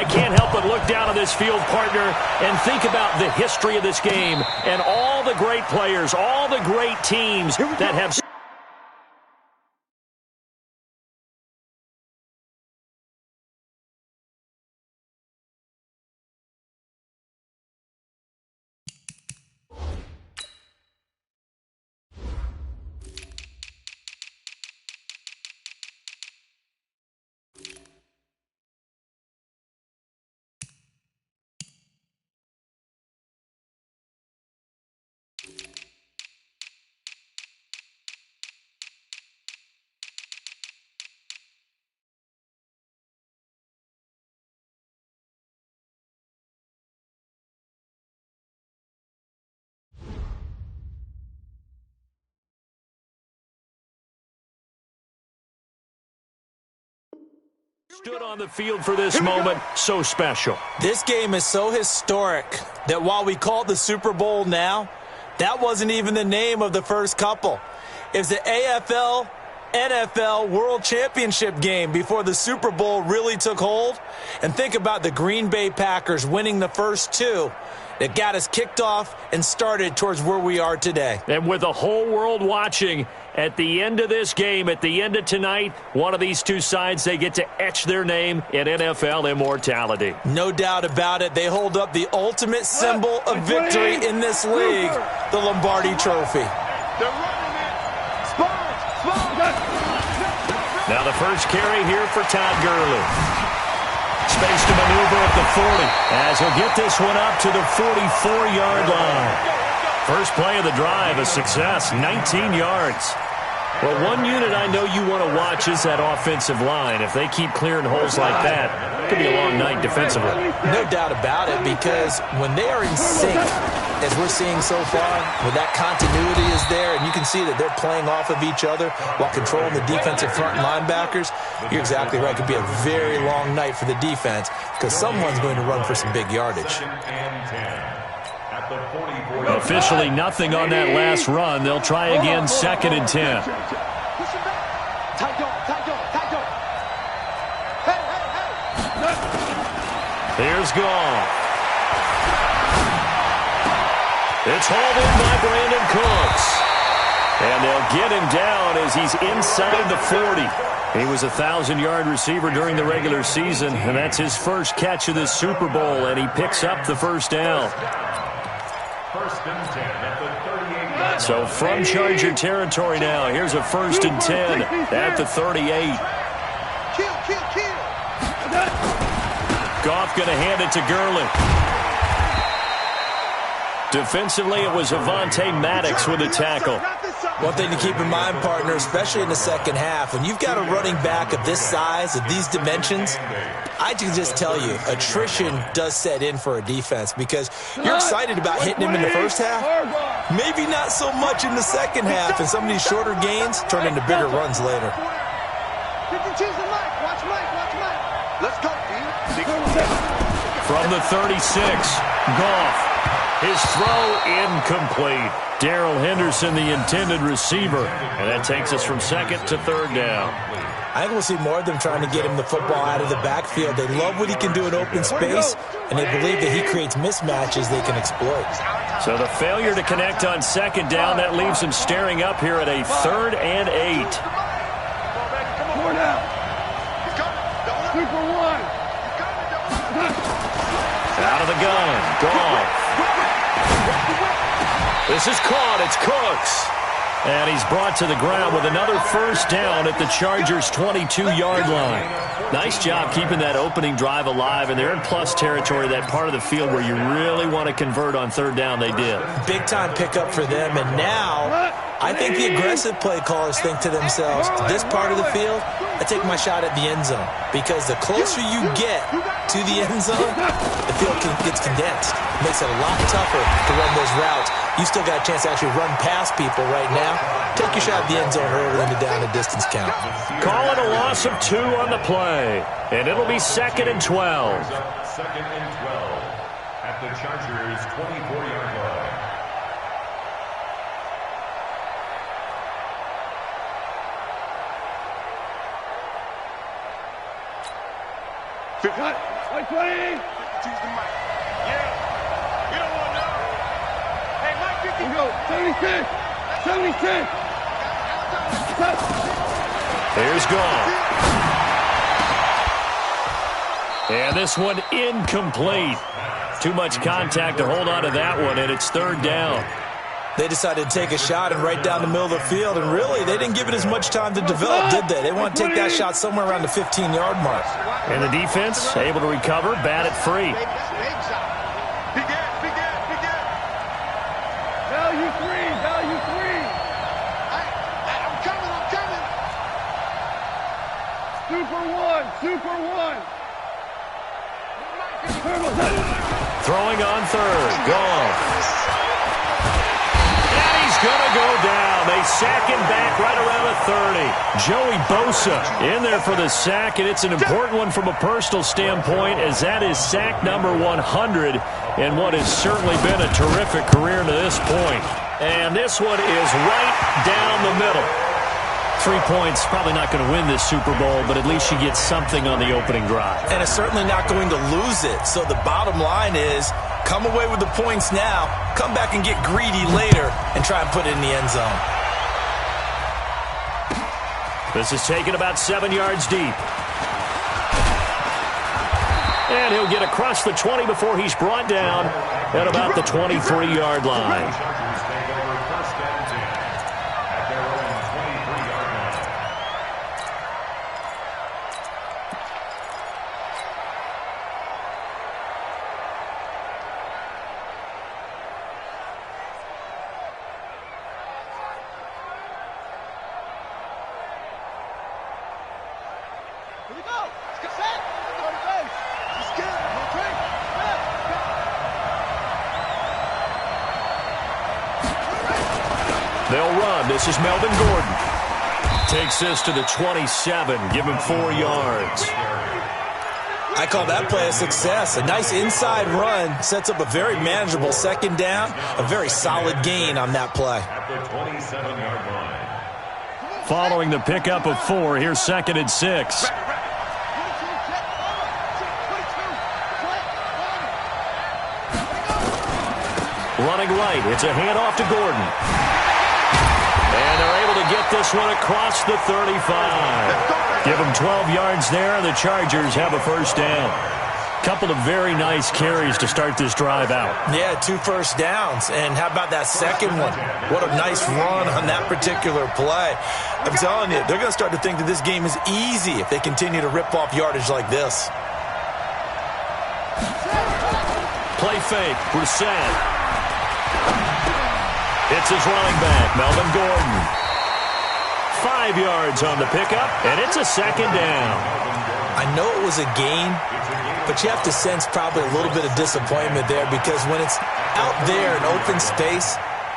I can't help but look down on this field, partner, and think about the history of this game and all the great players, all the great teams that have... Stood on the field for this moment, so special. This game is so historic that while we call it the Super Bowl now, that wasn't even the name of the first couple. It was the AFL, NFL World Championship game before the Super Bowl really took hold. And think about the Green Bay Packers winning the first two that got us kicked off and started towards where we are today. And with the whole world watching, at the end of this game, at the end of tonight, one of these two sides, they get to etch their name in NFL immortality. No doubt about it. They hold up the ultimate symbol of victory in this league, the Lombardi Trophy. Now the first carry here for Todd Gurley. Space to maneuver at the 40 as he'll get this one up to the 44-yard line. First play of the drive, a success, 19 yards. Well, one unit I know you want to watch is that offensive line. If they keep clearing holes like that, it could be a long night defensively. No doubt about it, because when they are in sync, as we're seeing so far, when that continuity is there, and you can see that they're playing off of each other while controlling the defensive front linebackers, you're exactly right. It could be a very long night for the defense because someone's going to run for some big yardage. Officially nothing on that last run. They'll try again, 2nd and 10. Here's Goff. It's hauled in by Brandon Cooks. And they'll get him down as he's inside the 40. He was a 1,000-yard receiver during the regular season, and that's his first catch of this Super Bowl, and he picks up the first down. So from Charger territory now, here's a 1st and 10 at the 38. Goff going to hand it to Gurley. Defensively, it was Avonte Maddox with a tackle. One thing to keep in mind, partner, especially in the second half, when you've got a running back of this size, of these dimensions, I can just tell you, attrition does set in for a defense because you're excited about hitting him in the first half. Maybe not so much in the second half, and some of these shorter gains turn into bigger runs later. From the 36, Goff. His throw incomplete. Darrell Henderson, the intended receiver. And that takes us from 2nd to 3rd down. I think we'll see more of them trying to get him the football out of the backfield. They love what he can do in open space, and they believe that he creates mismatches they can exploit. So the failure to connect on 2nd down, that leaves him staring up here at a 3rd and 8. Out of the gun, Goff. This is caught. It's Cooks. And he's brought to the ground with another first down at the Chargers' 22-yard line. Nice job keeping that opening drive alive, and they're in plus territory, that part of the field where you really want to convert on 3rd down. They did. Big-time pickup for them, and now I think the aggressive play callers think to themselves, this part of the field, I take my shot at the end zone, because the closer you get to the end zone, the field gets condensed. It makes it a lot tougher to run those routes. You still got a chance to actually run past people right now. Take your shot at the end zone early in the down and distance count. Call it a loss of 2 on the play, and it'll be 2nd and 12. 2nd and 12 at the Chargers' 24-yard line. Mike playing. Choose the mic. Yeah. We don't want no. Hey, Mike 50. Go. 76. 76. Here's Gall. And this one incomplete. Too much contact to hold on to that one, and it's third down. They decided to take a shot and right down the middle of the field, and really, they didn't give it as much time to develop, did they? They want to take that shot somewhere around the 15-yard mark. And the defense able to recover, bat it free. Value three. I'm coming. Super one. Throwing on third. Goff. And he's going to go down. They sack him back right around the 30. Joey Bosa in there for the sack, and it's an important one from a personal standpoint, as that is sack number 100 in what has certainly been a terrific career to this point. And this one is right down the middle. 3 points, probably not going to win this Super Bowl, but at least you get something on the opening drive. And it's certainly not going to lose it. So the bottom line is, come away with the points now, come back and get greedy later, and try and put it in the end zone. This is taken about 7 yards deep. And he'll get across the 20 before he's brought down at about the 23-yard line. They'll run. This is Melvin Gordon. Takes this to the 27. Give him 4 yards. I call that play a success. A nice inside run sets up a very manageable second down. A very solid gain on that play. At the 27-yard line. Following the pickup of 4, here's 2nd and 6. Running right. It's a handoff to Gordon. And they're able to get this one across the 35. Give them 12 yards there, and the Chargers have a first down. Couple of very nice carries to start this drive out. Yeah, 2 first downs. And how about that second one? What a nice run on that particular play. I'm telling you, they're going to start to think that this game is easy if they continue to rip off yardage like this. Play fake. Brissett. It's his running back, Melvin Gordon. 5 yards on the pickup, and it's a second down. I know it was a gain, but you have to sense probably a little bit of disappointment there, because when it's out there in open space,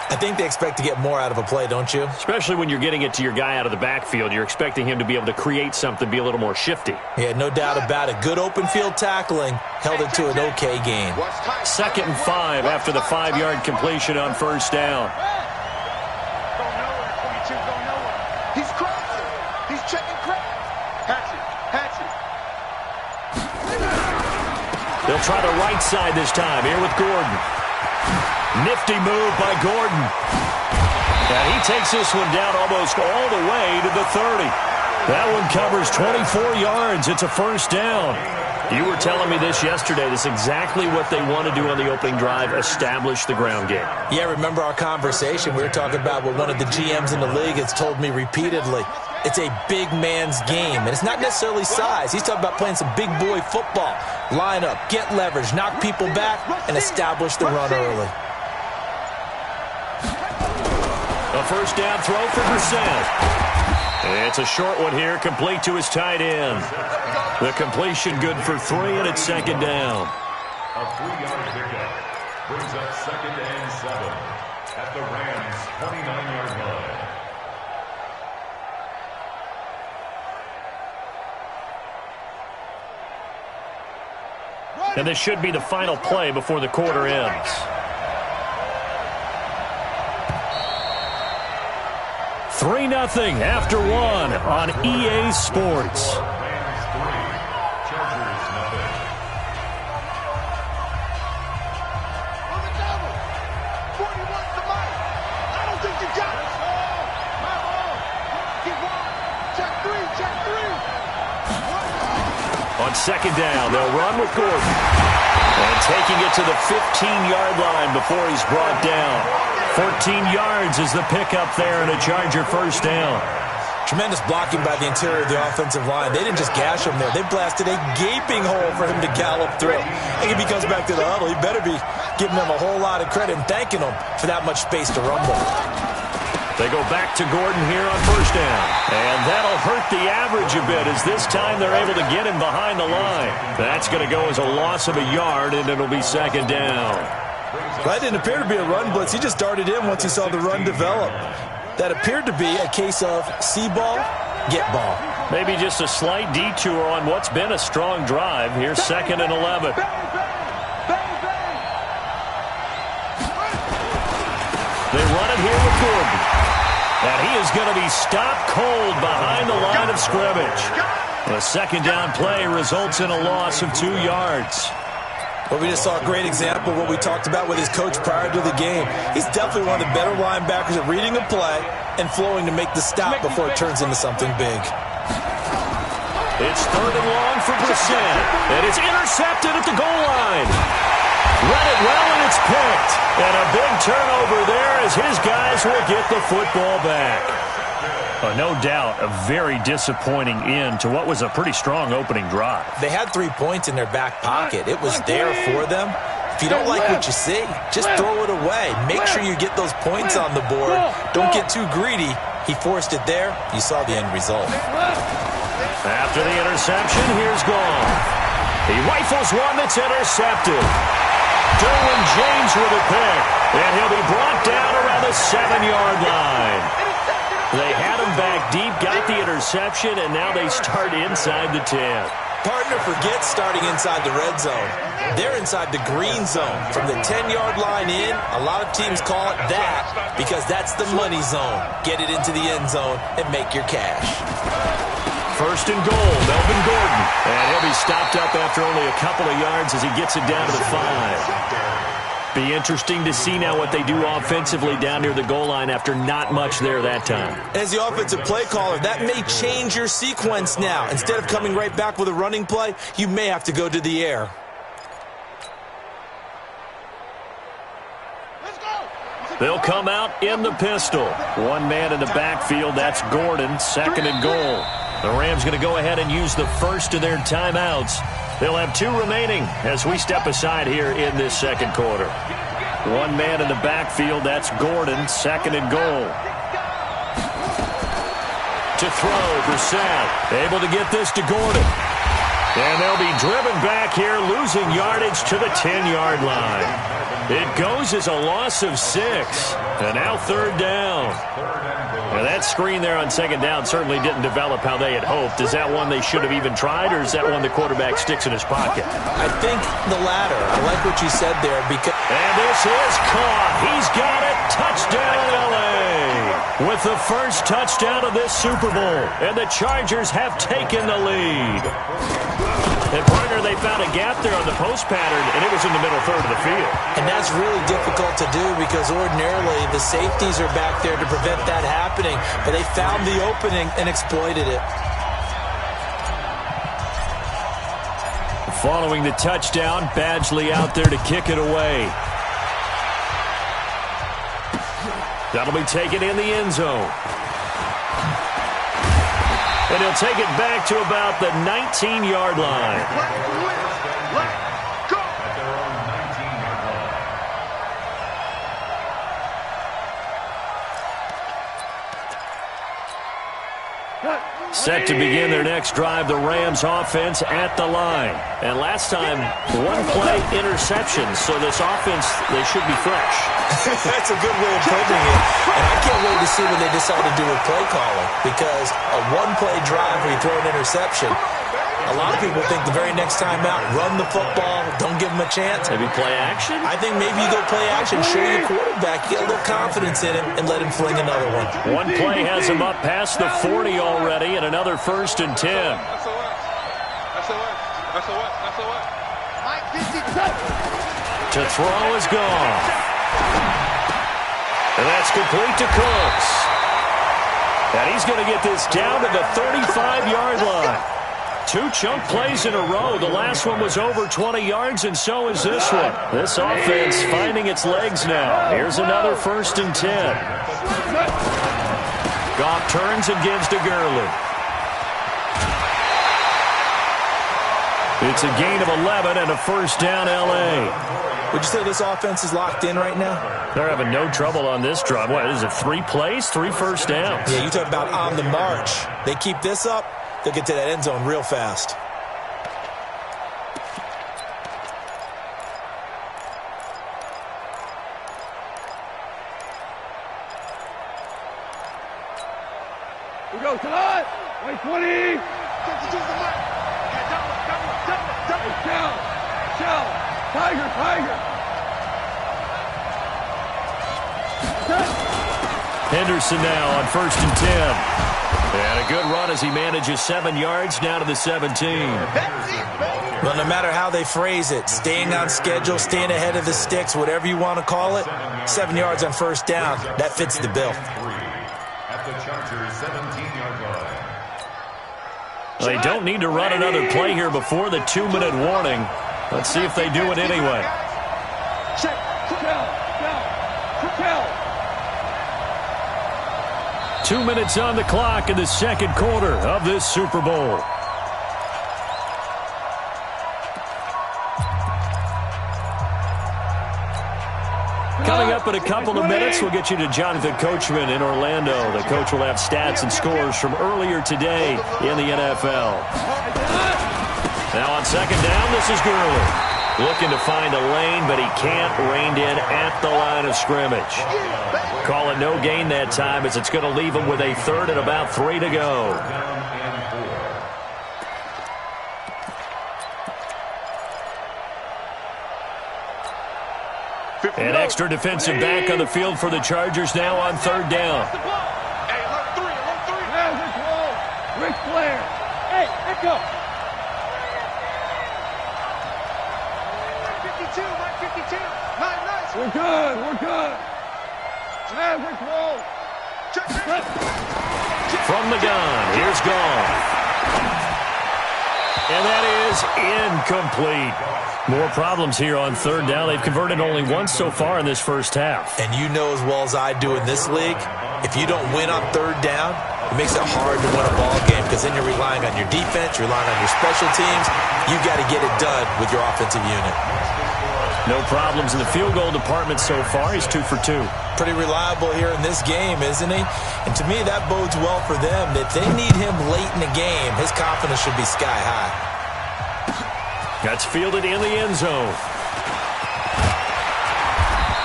I think they expect to get more out of a play, don't you? Especially when you're getting it to your guy out of the backfield. You're expecting him to be able to create something, be a little more shifty. Yeah, no doubt about it. Good open field tackling held it to an okay gain. 2nd and 5 after the 5-yard completion on first down. He's crossing. He's checking cracks. Hatch it. They'll try the right side this time. Here with Gordon. Nifty move by Gordon. And he takes this one down almost all the way to the 30. That one covers 24 yards. It's a first down. You were telling me this yesterday. This is exactly what they want to do on the opening drive, establish the ground game. Yeah, remember our conversation? We were talking about what one of the GMs in the league has told me repeatedly. It's a big man's game, and it's not necessarily size. He's talking about playing some big boy football. Line up, get leverage, knock people back, and establish the run early. A first down throw for Brissett. It's a short one here, complete to his tight end. The completion good for 3, and it's second down. A 3-yard pickup brings up 2nd and 7 at the Rams' 29-yard line. And this should be the final play before the quarter ends. 3-0 after 1 on EA Sports. second down. They'll run with Gordon. And taking it to the 15-yard line before he's brought down. 14 yards is the pickup there and a Charger first down. Tremendous blocking by the interior of the offensive line. They didn't just gash him there. They blasted a gaping hole for him to gallop through. And if he comes back to the huddle, he better be giving them a whole lot of credit and thanking them for that much space to rumble. They go back to Gordon here on first down. And that'll hurt the average a bit as this time they're able to get him behind the line. That's going to go as a loss of a yard, and it'll be second down. That didn't appear to be a run blitz. He just darted in once he saw the run develop. That appeared to be a case of see ball, get ball. Maybe just a slight detour on what's been a strong drive. Here's second and 11. They run it here with Gordon. And he is going to be stopped cold behind the line of scrimmage. The second down play results in a loss of 2 yards. Well, we just saw a great example of what we talked about with his coach prior to the game. He's definitely one of the better linebackers at reading a play and flowing to make the stop before it turns into something big. It's third and long for Brissett. And it's intercepted at the goal line. Read it well, and it's picked. And a big turnover there as his guys will get the football back. No doubt a very disappointing end to what was a pretty strong opening drive. They had 3 points in their back pocket. It was there for them. If you don't like what you see, just throw it away. Make sure you get those points on the board. Don't get too greedy. He forced it there. You saw the end result. After the interception, here's Gall. He rifles one that's intercepted. Derwin James with a pick. And he'll be brought down around the 7-yard line. They had him back deep, got the interception, and now they start inside the 10. Partner forgets starting inside the red zone. They're inside the green zone. From the 10-yard line in, a lot of teams call it that because that's the money zone. Get it into the end zone and make your cash. First and goal, Melvin Gordon. And he'll be stopped up after only a couple of yards as he gets it down to the 5. Be interesting to see now what they do offensively down near the goal line after not much there that time. As the offensive play caller, that may change your sequence now. Instead of coming right back with a running play, you may have to go to the air. They'll come out in the pistol. One man in the backfield, that's Gordon, second and goal. The Rams going to go ahead and use the first of their timeouts. They'll have 2 remaining as we step aside here in this second quarter. One man in the backfield, that's Gordon, second and goal. To throw, Brissett, able to get this to Gordon. And they'll be driven back here, losing yardage to the 10-yard line. It goes as a loss of 6. And now third down. Now that screen there on second down certainly didn't develop how they had hoped. Is that one they should have even tried, or is that one the quarterback sticks in his pocket? I think the latter. I like what you said there because... And this is caught. He's got it. Touchdown, L.A. With the first touchdown of this Super Bowl. And the Chargers have taken the lead. And, partner, they found a gap there on the post pattern, and it was in the middle third of the field. And that's really difficult to do because ordinarily the safeties are back there to prevent that happening. But they found the opening and exploited it. Following the touchdown, Badgley out there to kick it away. That'll be taken in the end zone. And he'll take it back to about the 19-yard line. Set to begin their next drive, the Rams offense at the line. And last time, one play interception, so this offense, they should be fresh. That's a good way of putting it. And I can't wait to see what they decide to do with play calling, because a one-play drive where you throw an interception, a lot of people think the very next time out, run the football, don't give them a chance. Maybe play action? I think maybe you go play action, show your quarterback, get a little confidence in him, and let him fling another one. One play has him up past the 40 already, and another first and 10. That's a what? To throw is gone. And that's complete to Cooks. And he's going to get this down to the 35-yard line. 2 chunk plays in a row. The last one was over 20 yards, and so is this one. This offense finding its legs now. Here's another 1st and 10. Goff turns and gives to Gurley. It's a gain of 11 and a 1st down, L.A. Would you say this offense is locked in right now? They're having no trouble on this drive. What is it, 3 plays, 3 first downs? Yeah, you talk about on the march. They keep this up, they'll get to that end zone real fast. We go, tonight. 20. Shell. Tiger. Henderson now on 1st and 10. And a good run as he manages 7 yards down to the 17. Well, no matter how they phrase it, staying on schedule, staying ahead of the sticks, whatever you want to call it, 7 yards on 1st down, that fits the bill. At the Chargers' 17-yard line. They don't need to run another play here before the 2-minute warning. Let's see if they do it anyway. Check. 2 minutes on the clock in the 2nd quarter of this Super Bowl. Coming up in a couple of minutes, we'll get you to Jonathan Coachman in Orlando. The coach will have stats and scores from earlier today in the NFL. Now on 2nd down, this is Gurley. Looking to find a lane, but he can't. Reined in at the line of scrimmage. Call it no gain that time as it's going to leave him with a 3rd and about 3 to go. An extra defensive back on the field for the Chargers now on 3rd down. Hey, alert 3. Rick Flair. Hey, echo. 52. Nice. We're good. Rick roll. From the gun, here's Goff. And that is incomplete. More problems here on 3rd down. They've converted only once so far in this first half. And you know as well as I do in this league, if you don't win on 3rd down, it makes it hard to win a ball game because then you're relying on your defense, you're relying on your special teams. You got to get it done with your offensive unit. No problems in the field goal department so far. He's 2 for 2. Pretty reliable here in this game, isn't he? And to me, that bodes well for them. If they need him late in the game, his confidence should be sky high. That's fielded in the end zone.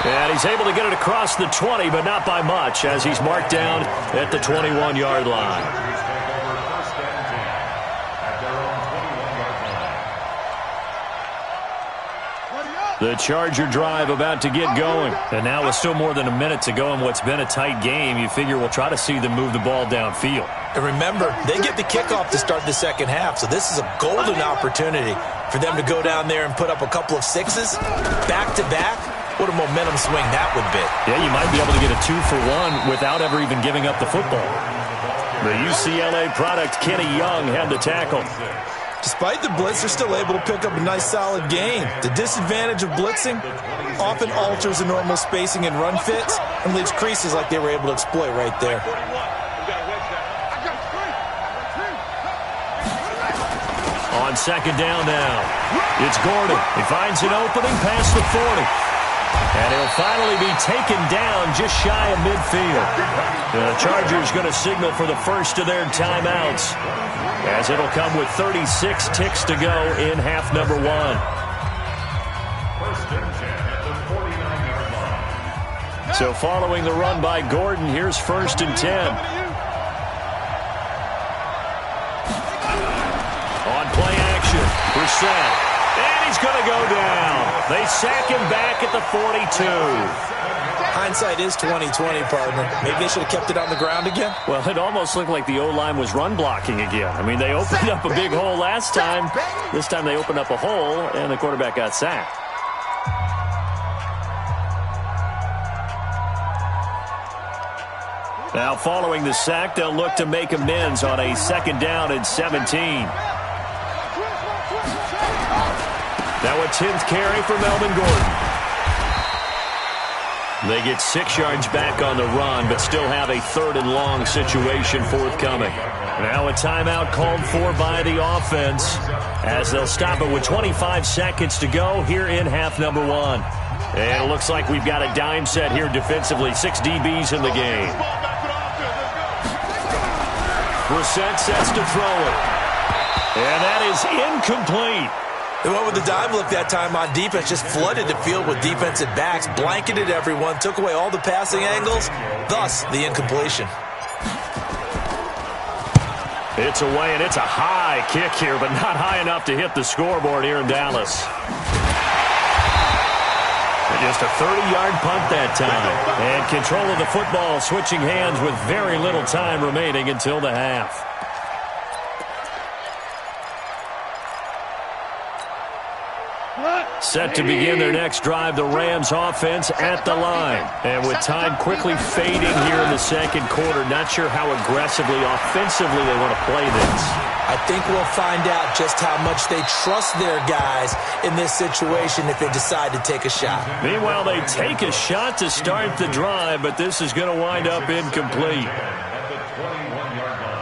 And he's able to get it across the 20, but not by much, as he's marked down at the 21-yard line. The Charger drive about to get going. And now with still more than a minute to go in what's been a tight game, you figure we'll try to see them move the ball downfield. And remember, they get the kickoff to start the 2nd half, so this is a golden opportunity for them to go down there and put up a couple of 6s back-to-back. What a momentum swing that would be. Yeah, you might be able to get a 2-for-1 without ever even giving up the football. The UCLA product, Kenny Young, had the tackle. Despite the blitz, they're still able to pick up a nice solid gain. The disadvantage of blitzing often alters the normal spacing and run fits and leaves creases like they were able to exploit right there. On 2nd down now, it's Gordon. He finds an opening past the 40. And he'll finally be taken down just shy of midfield. The Chargers going to signal for the first of their timeouts, as it'll come with 36 ticks to go in half number 1. 1st and 10 at the 49-yard line. So following the run by Gordon, here's 1st and 10. On play action, Brissett. And he's going to go down. They sack him back at the 42. Hindsight is 20/20, partner. Maybe they should have kept it on the ground again. Well, it almost looked like the O-line was run blocking again. I mean, they opened up a big hole last time. This time they opened up a hole, and the quarterback got sacked. Now, following the sack, they'll look to make amends on a 2nd down and 17. Now a 10th carry for Melvin Gordon. They get 6 yards back on the run, but still have a 3rd and long situation forthcoming. Now a timeout called for by the offense as they'll stop it with 25 seconds to go here in half number 1. And it looks like we've got a dime set here defensively. 6 DBs in the game. Brissett sets to throw it. And that is incomplete. They went with the dime look that time on defense, just flooded the field with defensive backs, blanketed everyone, took away all the passing angles, thus the incompletion. It's away, and it's a high kick here, but not high enough to hit the scoreboard here in Dallas. And just a 30-yard punt that time. And control of the football switching hands with very little time remaining until the half. Set to begin their next drive, the Rams offense at the line. And with time quickly fading here in the second quarter, not sure how aggressively, offensively they want to play this. I think we'll find out just how much they trust their guys in this situation if they decide to take a shot. Meanwhile, they take a shot to start the drive, but this is going to wind up incomplete. At the 21-yard line.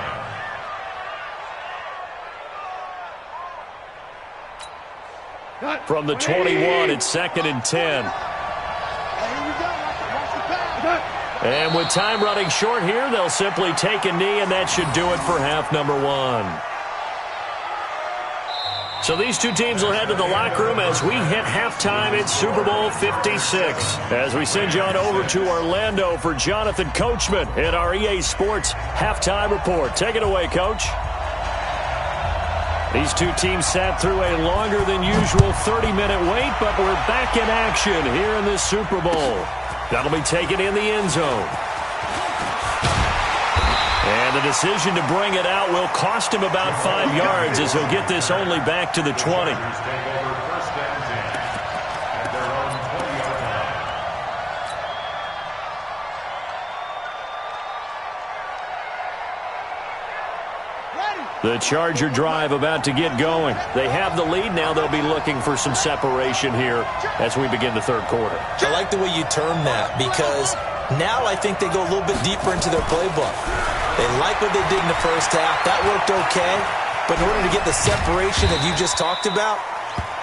From the 21, it's 2nd and 10. And with time running short here, they'll simply take a knee, and that should do it for half number 1. So these two teams will head to the locker room as we hit halftime at Super Bowl 56. As we send you on over to Orlando for Jonathan Coachman at our EA Sports Halftime Report. Take it away, Coach. These two teams sat through a longer than usual 30-minute wait, but we're back in action here in this Super Bowl. That'll be taken in the end zone. And the decision to bring it out will cost him about 5 yards as he'll get this only back to the 20. The Charger drive about to get going. They have the lead. Now they'll be looking for some separation here as we begin the third quarter. I like the way you term that because now I think they go a little bit deeper into their playbook. They like what they did in the first half. That worked okay. But in order to get the separation that you just talked about,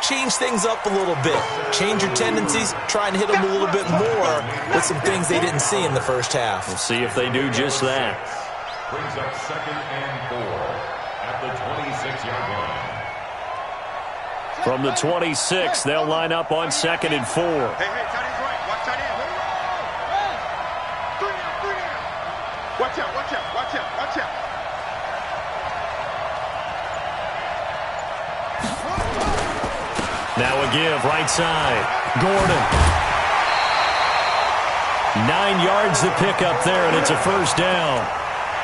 change things up a little bit. Change your tendencies. Try and hit them a little bit more with some things they didn't see in the first half. We'll see if they do just that. Brings up 2nd and 4. At the 26-yard line. From the 26, they'll line up on 2nd and 4. Hey, tight end's right. Watch tight end. Three down. Watch out. Now a give, right side. Gordon. 9 yards to pick up there, and it's a first down.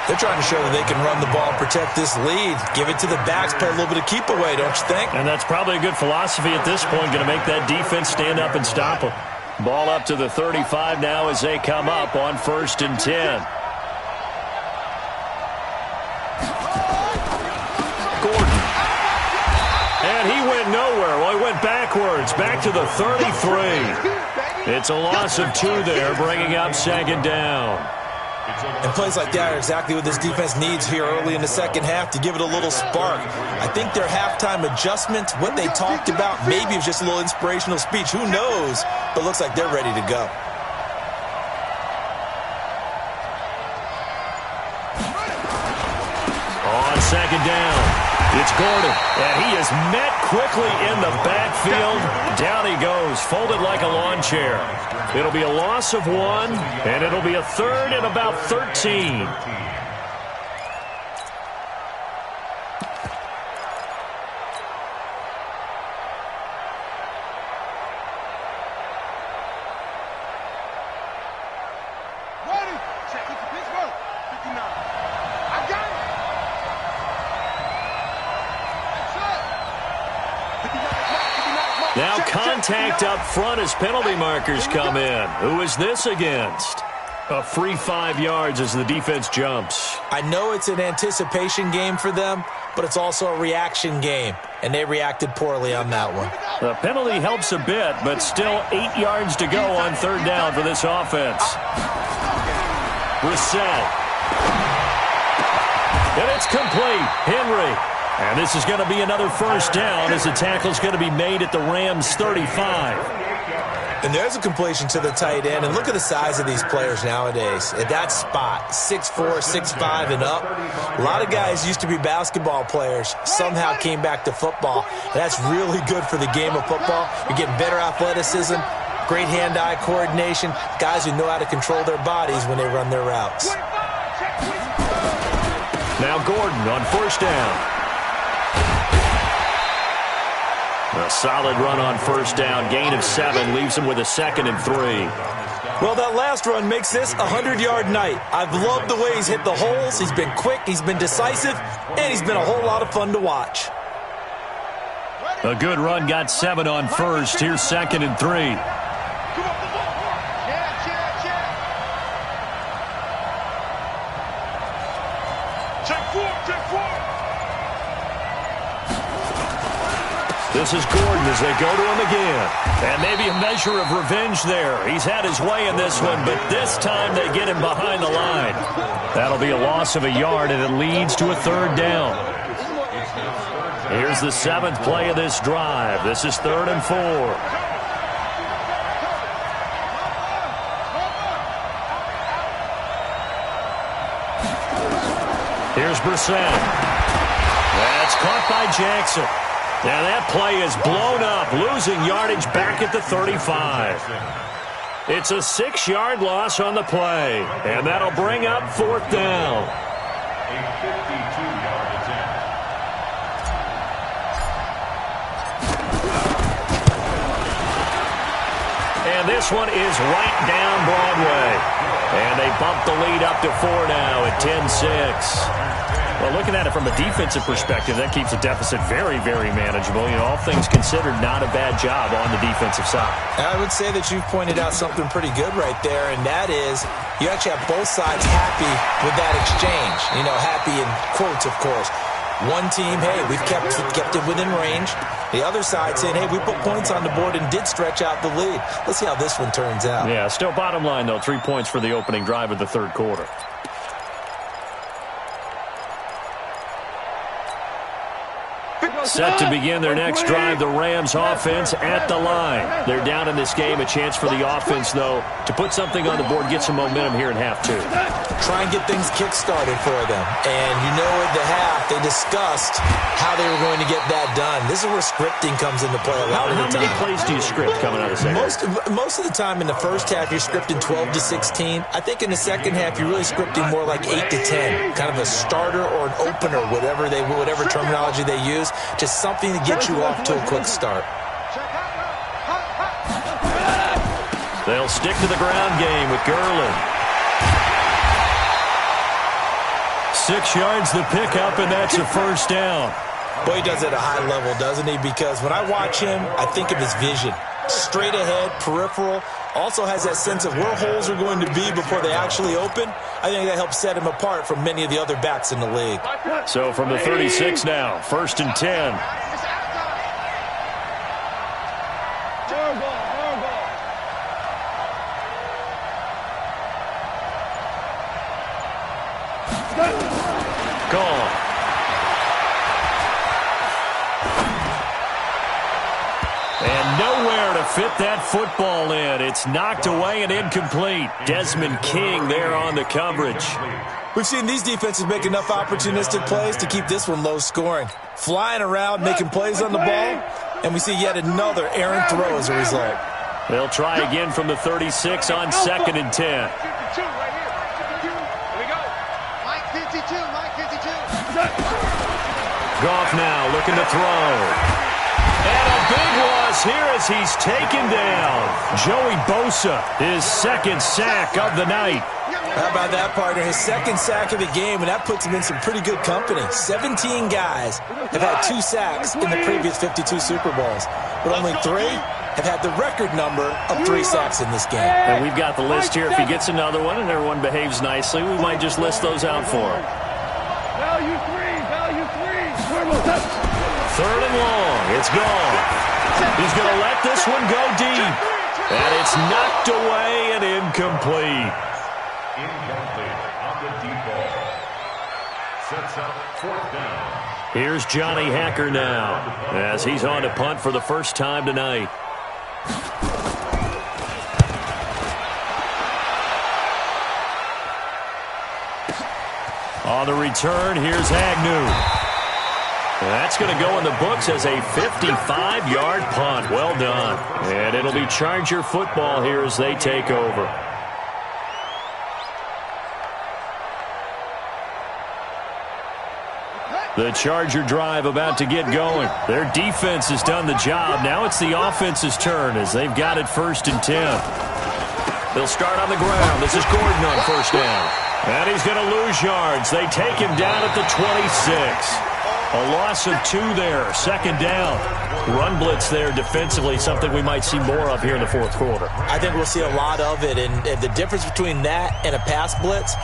They're trying to show that they can run the ball and protect this lead. Give it to the backs, play a little bit of keep away, don't you think? And that's probably a good philosophy at this point, going to make that defense stand up and stop them. Ball up to the 35 now as they come up on 1st and 10. Gordon. And he went nowhere. Well, he went backwards, back to the 33. It's a loss of 2 there, bringing up 2nd down. And plays like that are exactly what this defense needs here early in the second half to give it a little spark. I think their halftime adjustment, what they talked about, maybe it was just a little inspirational speech. Who knows? But it looks like they're ready to go. On 2nd down, it's Gordon. And he is met quickly in the backfield. Down he goes, folded like a lawn chair. It'll be a loss of 1, and it'll be a 3rd and about 13. Now contact up front as penalty markers come in. Who is this against? A free 5 yards as the defense jumps. I know it's an anticipation game for them, but it's also a reaction game, and they reacted poorly on that one. The penalty helps a bit, but still 8 yards to go on third down for this offense. Brissett. And it's complete. Henry. And this is going to be another first down as the tackle's going to be made at the Rams' 35. And there's a completion to the tight end. And look at the size of these players nowadays. At that spot, 6'4", 6'5", and up. A lot of guys used to be basketball players, somehow came back to football. And that's really good for the game of football. You're getting better athleticism, great hand-eye coordination, guys who know how to control their bodies when they run their routes. Now Gordon on first down. A solid run on first down. Gain of 7 leaves him with a 2nd and 3. Well, that last run makes this a 100-yard night. I've loved the way he's hit the holes. He's been quick, he's been decisive, and he's been a whole lot of fun to watch. A good run, got 7 on first. Here's 2nd and 3. This is Gordon as they go to him again. And maybe a measure of revenge there. He's had his way in this one, but this time they get him behind the line. That'll be a loss of a yard, and it leads to a third down. Here's the 7th play of this drive. This is 3rd and 4. Here's Brissett. That's caught by Jackson. Now that play is blown up, losing yardage back at the 35. It's a 6-yard loss on the play, and that'll bring up 4th down. A 52-yard attempt. And this one is right down Broadway. And they bump the lead up to 4 now at 10-6. Well, looking at it from a defensive perspective, that keeps the deficit very, very manageable. You know, all things considered, not a bad job on the defensive side. I would say that you've pointed out something pretty good right there, and that is you actually have both sides happy with that exchange. You know, happy in quotes, of course. One team, hey, we've kept it within range. The other side saying, hey, we put points on the board and did stretch out the lead. Let's see how this one turns out. Yeah, still bottom line, though, 3 points for the opening drive of the third quarter. Set to begin their next drive, the Rams offense at the line. They're down in this game. A chance for the offense, though, to put something on the board, get some momentum here in half 2. Try and get things kick-started for them. And you know at the half, they discussed how they were going to get that done. This is where scripting comes into play a lot of the time. How many plays do you script coming out of the second? Most of the time in the first half, you're scripting 12 to 16. I think in the second half, you're really scripting more like 8 to 10. Kind of a starter or an opener, whatever terminology they use. Just something to get you off to a quick start. They'll stick to the ground game with Gurley. 6 yards the pickup, and that's a first down. Boy, he does it at a high level, doesn't he? Because when I watch him, I think of his vision. Straight ahead, peripheral. Also has that sense of where holes are going to be before they actually open. I think that helps set him apart from many of the other backs in the league. So from the 36 now, 1st and 10. Gone. And nowhere to fit that football in. It's knocked away and incomplete. Desmond King there on the coverage. We've seen these defenses make enough opportunistic plays to keep this one low scoring. Flying around, making plays on the ball, and we see yet another errant throw as a result. They'll try again from the 36 on 2nd and 10. Goff now looking to throw. And a big loss here as he's taken down. Joey Bosa, his 2nd sack of the night. How about that, partner? His 2nd sack of the game, and that puts him in some pretty good company. 17 guys have had 2 sacks in the previous 52 Super Bowls, but only 3 have had the record number of 3 sacks in this game. And we've got the list here. If he gets another one and everyone behaves nicely, we might just list those out for him. Value 3. Value 3. 3rd and long. It's gone. He's going to let this one go deep. And it's knocked away and incomplete. Incomplete on the deep ball. Sets up 4th down. Here's Johnny Hacker now as he's on to punt for the first time tonight. On the return, here's Agnew. That's going to go in the books as a 55-yard punt. Well done. And it'll be Charger football here as they take over. The Charger drive about to get going. Their defense has done the job. Now it's the offense's turn as they've got it 1st and 10. They'll start on the ground. This is Gordon on 1st down. And he's going to lose yards. They take him down at the 26. A loss of 2 there. 2nd down. Run blitz there defensively, something we might see more of here in the 4th quarter. I think we'll see a lot of it, and the difference between that and a pass blitz,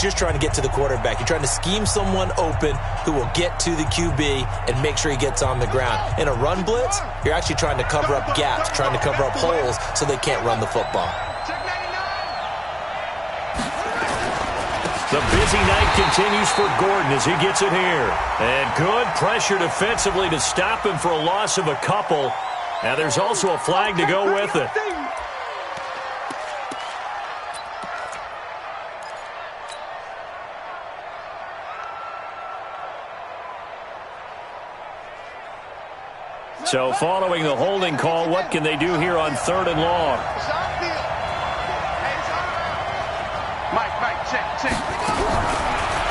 you're trying to get to the quarterback. You're trying to scheme someone open who will get to the QB and make sure he gets on the ground. In a run blitz, you're actually trying to cover up gaps, trying to cover up holes so they can't run the football. The busy night continues for Gordon as he gets it here. And good pressure defensively to stop him for a loss of a couple. And there's also a flag to go with it. So following the holding call, what can they do here on 3rd and long? Mike, check.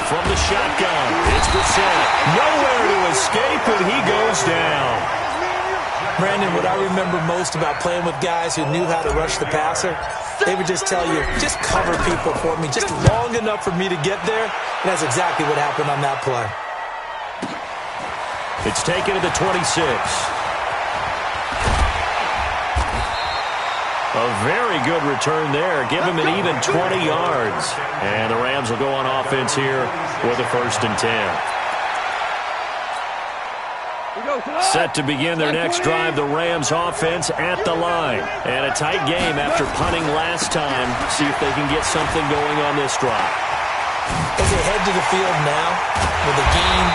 From the shotgun, it's Brissett. Nowhere to escape, and he goes down. Brandon, what I remember most about playing with guys who knew how to rush the passer, they would just tell you, just cover people for me, just long enough for me to get there. And that's exactly what happened on that play. It's taken to the 26. A very good return there. Give him an even 20 yards. And the Rams will go on offense here with a 1st and 10. Set to begin their next drive, the Rams offense at the line. And a tight game after punting last time. See if they can get something going on this drive. As they head to the field now, with the game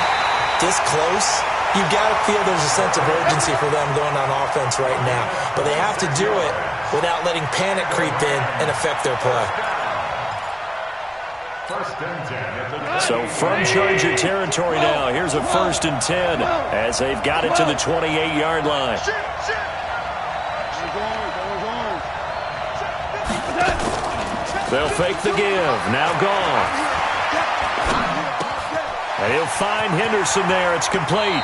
this close, you've got to feel there's a sense of urgency for them going on offense right now. But they have to do it without letting panic creep in and affect their play. So from Charger territory now, here's a 1st and 10 as they've got it to the 28-yard line. They'll fake the give. Now gone. And he'll find Henderson there. It's complete.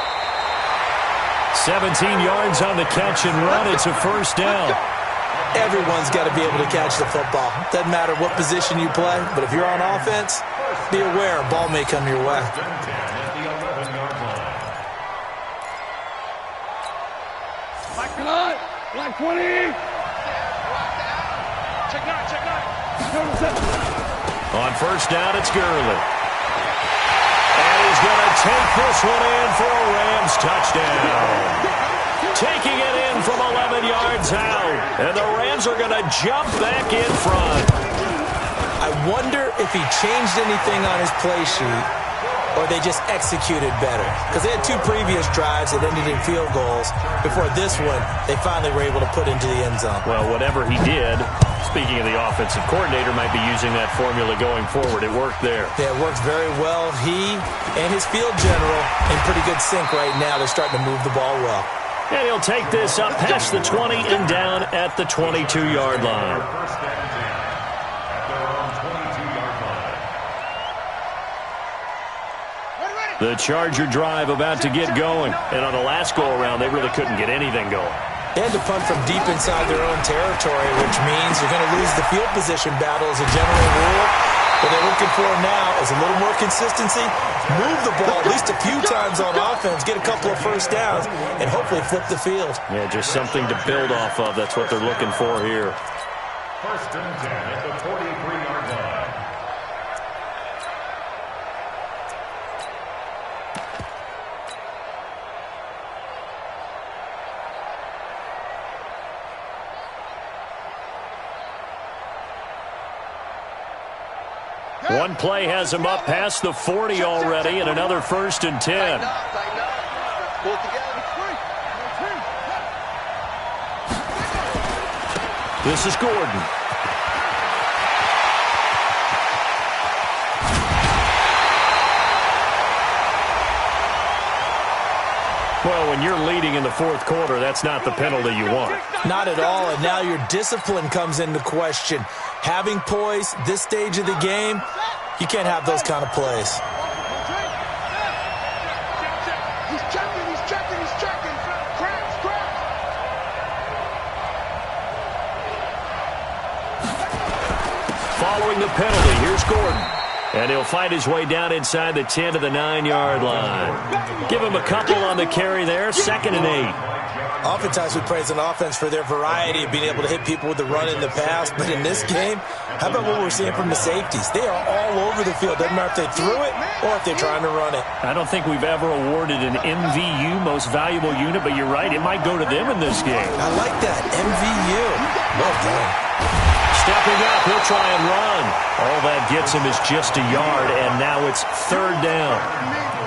17 yards on the catch and run. It's a 1st down. Everyone's got to be able to catch the football. Doesn't matter what position you play, but if you're on offense, be aware a ball may come your way. Black 20. Check nine. On 1st down, it's Gurley. And he's going to take this one in for a Rams touchdown. Taking it in from 11 yards out. And the Rams are going to jump back in front. I wonder if he changed anything on his play sheet or they just executed better. Because they had 2 previous drives that ended in field goals. Before this one, they finally were able to put into the end zone. Well, whatever he did, speaking of the offensive coordinator, might be using that formula going forward. It worked there. Yeah, it worked very well. He and his field general in pretty good sync right now. They're starting to move the ball well. And he'll take this up past the 20 and down at the 22-yard line. The Charger drive about to get going. And on the last go-around, they really couldn't get anything going. They had to punt from deep inside their own territory, which means you're going to lose the field position battle as a general rule. What they're looking for now is a little more consistency, move the ball at least a few times on offense, get a couple of first downs, and hopefully flip the field. Yeah, just something to build off of. That's what they're looking for here. First and 10 at the 43-yard line. One play has him up past the 40 already, and another first and 10. This is Gordon. Well, when you're leading in the fourth quarter, that's not the penalty you want. Not at all, and now your discipline comes into question. Having poise this stage of the game, you can't have those kind of plays. He's checking. Cracks. Following the penalty, here's Gordon. And he'll find his way down inside the 10 to the 9-yard line. Give him a couple on the carry there, 2nd and 8. Oftentimes we praise an offense for their variety of being able to hit people with the run and the pass, but in this game, how about what we're seeing from the safeties? They are all over the field. Doesn't matter if they threw it or if they're trying to run it. I don't think we've ever awarded an MVU, most valuable unit, but you're right, it might go to them in this game. I like that, MVU. Well done. Stepping up, he'll try and run. All that gets him is just a yard, and now it's 3rd down.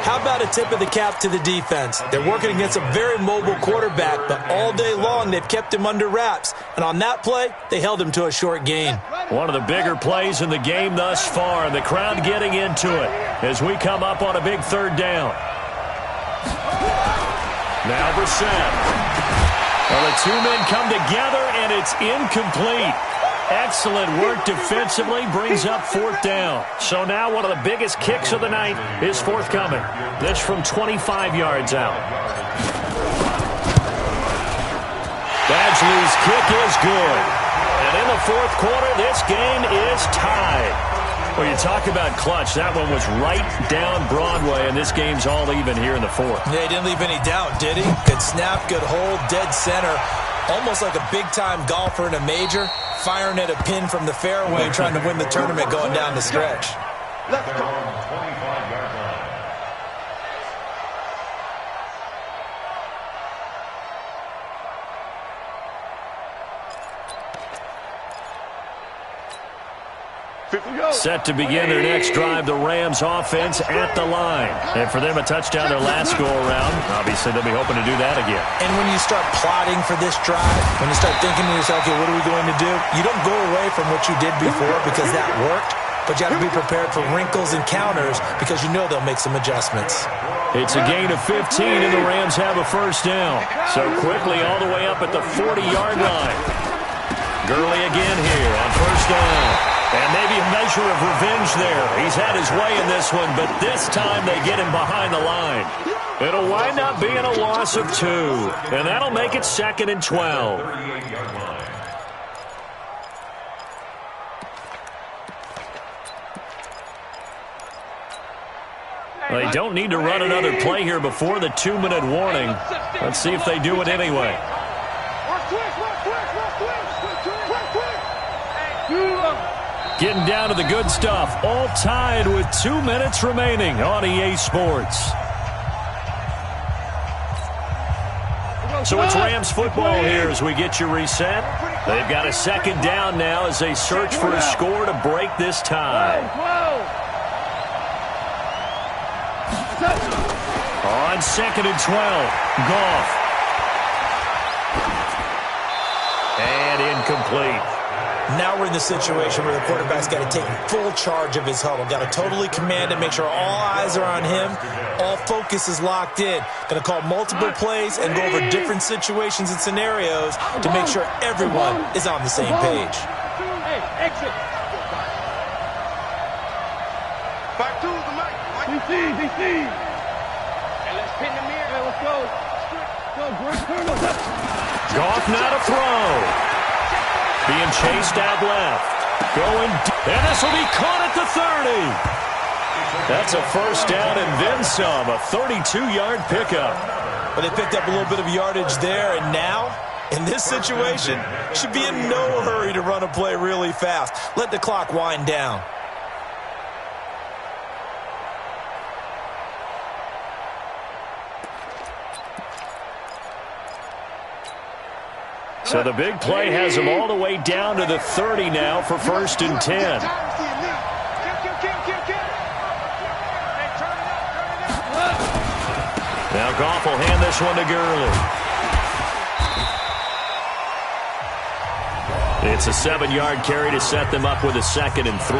How about a tip of the cap to the defense? They're working against a very mobile quarterback, but all day long they've kept him under wraps. And on that play, they held him to a short gain. One of the bigger plays in the game thus far, and the crowd getting into it as we come up on a big 3rd down. Now Brissett. Well, the two men come together, and it's incomplete. Excellent work defensively, brings up 4th down. So now one of the biggest kicks of the night is forthcoming. This from 25 yards out. Badgley's kick is good. And in the fourth quarter, this game is tied. Well, you talk about clutch. That one was right down Broadway, and this game's all even here in the fourth. Yeah, he didn't leave any doubt, did he? Good snap, good hold, dead center. Almost like a big-time golfer in a major, firing at a pin from the fairway, trying to win the tournament going down the stretch. Let's go. 25-yard line. Set to begin their next drive, the Rams offense at the line. And for them, a touchdown their last go-around. Obviously, they'll be hoping to do that again. And when you start plotting for this drive, when you start thinking to yourself, okay, what are we going to do? You don't go away from what you did before because that worked, but you have to be prepared for wrinkles and counters because you know they'll make some adjustments. It's a gain of 15, and the Rams have a first down. So quickly all the way up at the 40-yard line. Gurley again here on first down. And maybe a measure of revenge there. He's had his way in this one, but this time they get him behind the line. It'll wind up being a loss of 2, and that'll make it 2nd and 12. 38-yard line. They don't need to run another play here before the 2-minute warning. Let's see if they do it anyway. Getting down to the good stuff. All tied with 2 minutes remaining on EA Sports. So it's Rams football here as we get you reset. They've got a 2nd down now as they search for a score to break this tie. On 2nd and 12, Goff. And incomplete. Now we're in the situation where the quarterback's got to take full charge of his huddle. Got to totally command it, make sure all eyes are on him. All focus is locked in. Going to call multiple plays and go over different situations and scenarios to make sure everyone is on the same page. Hey, exit. Back to the mic. DC. Hey, let's pin the mirror. Hey, let's go. Goff now to throw. Being chased out left. And this will be caught at the 30. That's a first down and then some, a 32-yard pickup. But they picked up a little bit of yardage there, and now, in this situation, should be in no hurry to run a play really fast. Let the clock wind down. So the big play has them all the way down to the 30 now for 1st and 10. Now Goff will hand this one to Gurley. It's a 7-yard carry to set them up with a 2nd and 3.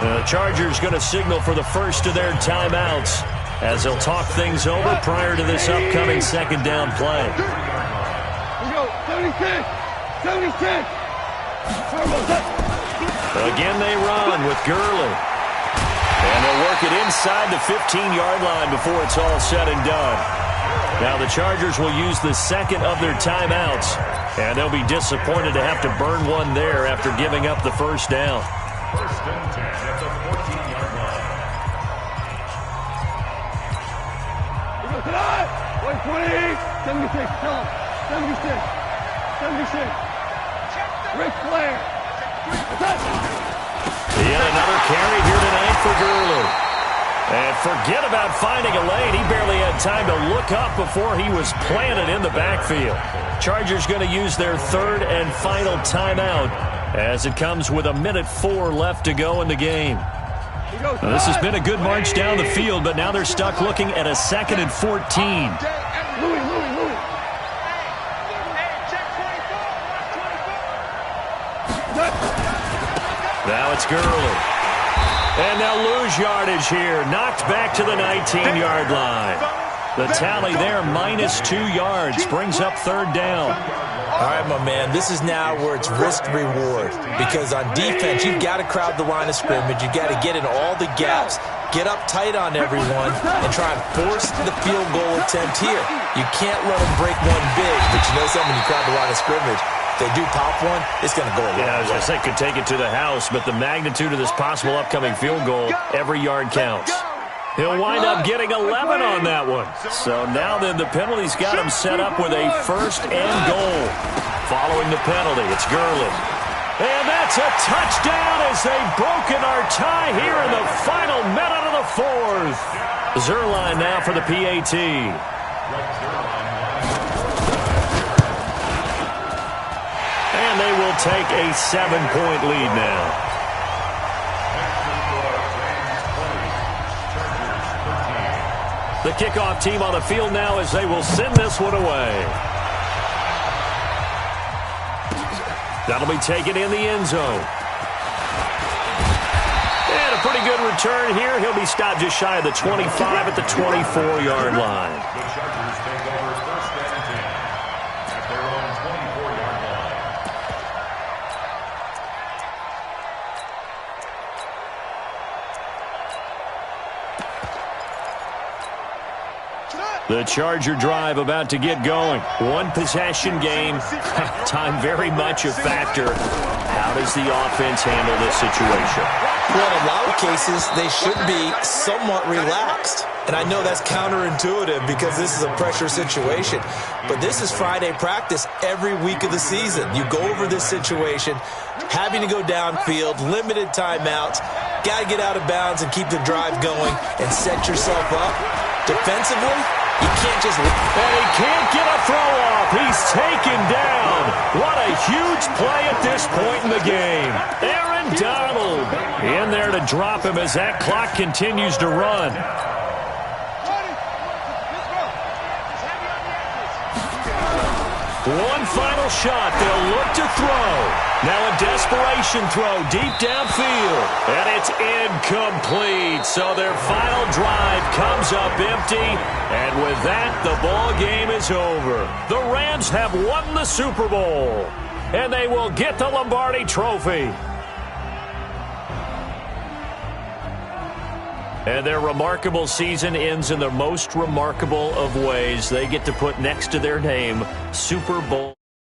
The Chargers going to signal for the first of their timeouts as they'll talk things over prior to this upcoming 2nd down play. 76! 76! Again they run with Gurley. And they'll work it inside the 15-yard line before it's all said and done. Now the Chargers will use the second of their timeouts, and they'll be disappointed to have to burn one there after giving up the first down. 1st and 10 at the 14-yard line. 76, tell him. 76. 76. Ric Flair. Yet another carry here tonight for Gurley. And forget about finding a lane. He barely had time to look up before he was planted in the backfield. Chargers going to use their 3rd and final timeout as it comes with 1:04 left to go in the game. Now, this has been a good march down the field, but now they're stuck looking at a 2nd and 14. Now it's Gurley. And they'll lose yardage here. Knocked back to the 19-yard line. The tally there, -2 yards. Brings up 3rd down. All right, my man, this is now where it's risk-reward. Because on defense, you've got to crowd the line of scrimmage. You've got to get in all the gaps, get up tight on everyone, and try and force the field goal attempt here. You can't let them break one big, but you know something, you crowd the line of scrimmage. If they do pop one, it's going to go a long way. Yeah, I was going to say, could take it to the house, but the magnitude of this possible upcoming field goal, every yard counts. He'll wind up getting 11 on that one. So now then the penalty's got him set up with a 1st and goal. Following the penalty, it's Gurley. And that's a touchdown as they've broken our tie here in the final minute of the 4th. Zerline now for the PAT. And they will take a 7-point lead now. The kickoff team on the field now as they will send this one away. That'll be taken in the end zone. And a pretty good return here. He'll be stopped just shy of the 25 at the 24-yard line. The Chargers take over 1st and 10 at their own 24-yard line. The Charger drive about to get going. One possession game. Time very much a factor. How does the offense handle this situation? Well, in a lot of cases, they should be somewhat relaxed. And I know that's counterintuitive because this is a pressure situation. But this is Friday practice every week of the season. You go over this situation, having to go downfield, limited timeouts, got to get out of bounds and keep the drive going and set yourself up. Defensively, you can't just... And he can't get a throw off. He's taken down. What a huge play at this point in the game. Aaron Donald in there to drop him as that clock continues to run. One final shot. They'll look to throw. Now a desperation throw deep downfield. And it's incomplete. So their final drive comes up empty. And with that, the ball game is over. The Rams have won the Super Bowl. And they will get the Lombardi Trophy. And their remarkable season ends in the most remarkable of ways. They get to put next to their name Super Bowl.